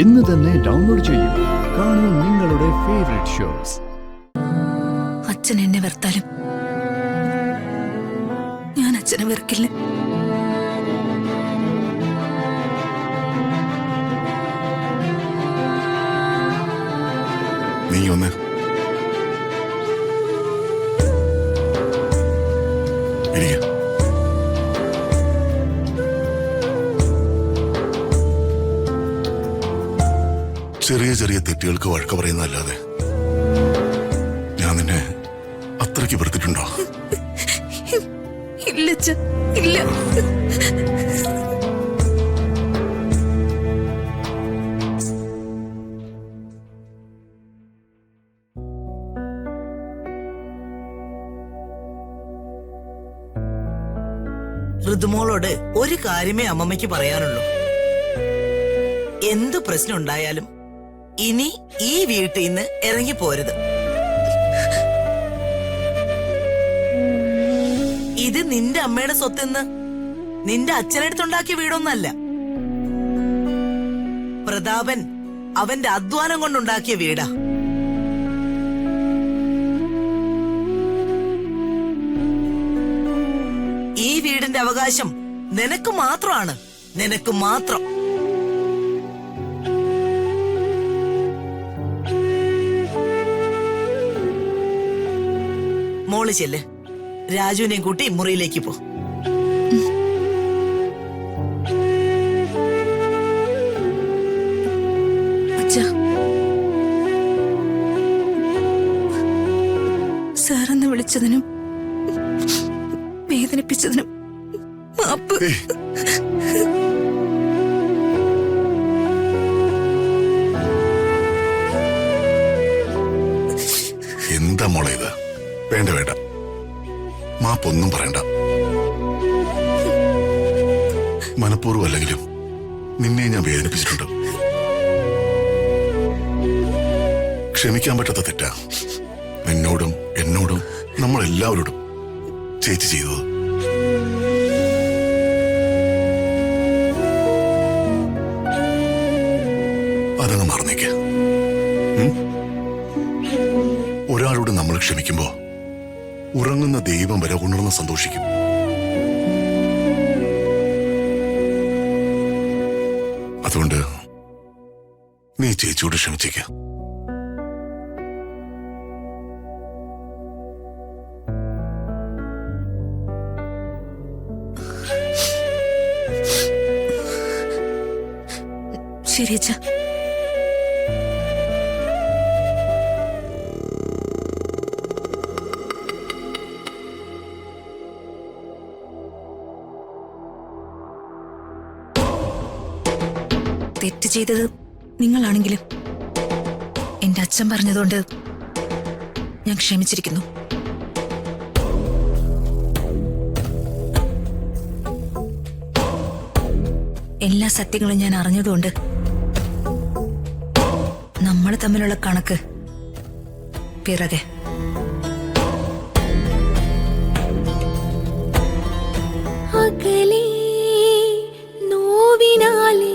ഇന്ന് തന്നെ ഡൗൺലോഡ് ചെയ്യൂ. കാണൂ നിങ്ങളുടെ ഫേവറേറ്റ് ഷോസ്. അച്ഛൻ എന്നെ വെറുത്താലും ഞാൻ അച്ഛനെ വെറുക്കില്ല. നീ ഒന്ന് ചെറിയ ചെറിയ തെറ്റുകൾക്ക് വഴക്ക് പറയുന്നതല്ലാതെ ഞാൻ നിന്നെ അത്രയ്ക്ക് വെറുത്തിട്ടുണ്ടോ? ഇല്ല ഇല്ല. ഋതുമോളോട് ഒരു കാര്യമേ അമ്മമ്മയ്ക്ക് പറയാനുള്ളൂ. എന്തു പ്രശ്നം ഉണ്ടായാലും ഇനി ഈ വീട്ടിൽ നിന്ന് ഇറങ്ങി പോരുത്. ഇത് നിന്റെ അമ്മയുടെ സ്വത്തെന്ന് നിന്റെ അച്ഛനടുത്തുണ്ടാക്കിയ വീടൊന്നല്ല. പ്രതാപൻ അവന്റെ അധ്വാനം കൊണ്ടുണ്ടാക്കിയ വീടാ. ഈ വീടിന്റെ അവകാശം നിനക്ക് മാത്രമാണ്, നിനക്ക് മാത്രം. മോള് ചെല്ല്, രാജുവിനെയും കൂട്ടി മുറിയിലേക്ക് പോ. സാറെന്ന് വിളിച്ചതിനും വേദനിപ്പിച്ചതിനും മാപ്പ്. എന്താ മോളെ ഇത്? വേണ്ട വേണ്ട, മാപ്പൊന്നും പറയണ്ട. മനഃപൂർവ്വം അല്ലെങ്കിലും നിന്നെ ഞാൻ വേദനിപ്പിച്ചിട്ടുണ്ട്. ക്ഷമിക്കാൻ പറ്റാത്ത തെറ്റാ നിന്നോടും എന്നോടും നമ്മളെല്ലാവരോടും ചേച്ചി ചെയ്തത്. അതങ്ങ് മറന്നേക്ക്. ഒരാളോട് നമ്മൾ ക്ഷമിക്കുമ്പോ ഉറങ്ങുന്ന ദൈവം വരെ ഉണർന്ന് സന്തോഷിക്കും. അതുകൊണ്ട് നീ ചേച്ചിയോട് ക്ഷമിച്ചേക്ക. ശരി അച്ഛാ. തെറ്റ് ചെയ്തത് നിങ്ങളാണെങ്കിലും എന്റെ അച്ഛൻ പറഞ്ഞതുകൊണ്ട് ഞാൻ ക്ഷമിച്ചിരിക്കുന്നു. എല്ലാ സത്യങ്ങളും ഞാൻ അറിഞ്ഞതുകൊണ്ട് നമ്മൾ തമ്മിലുള്ള കണക്ക് പിറകെ. അകലേ നോവിനാലേ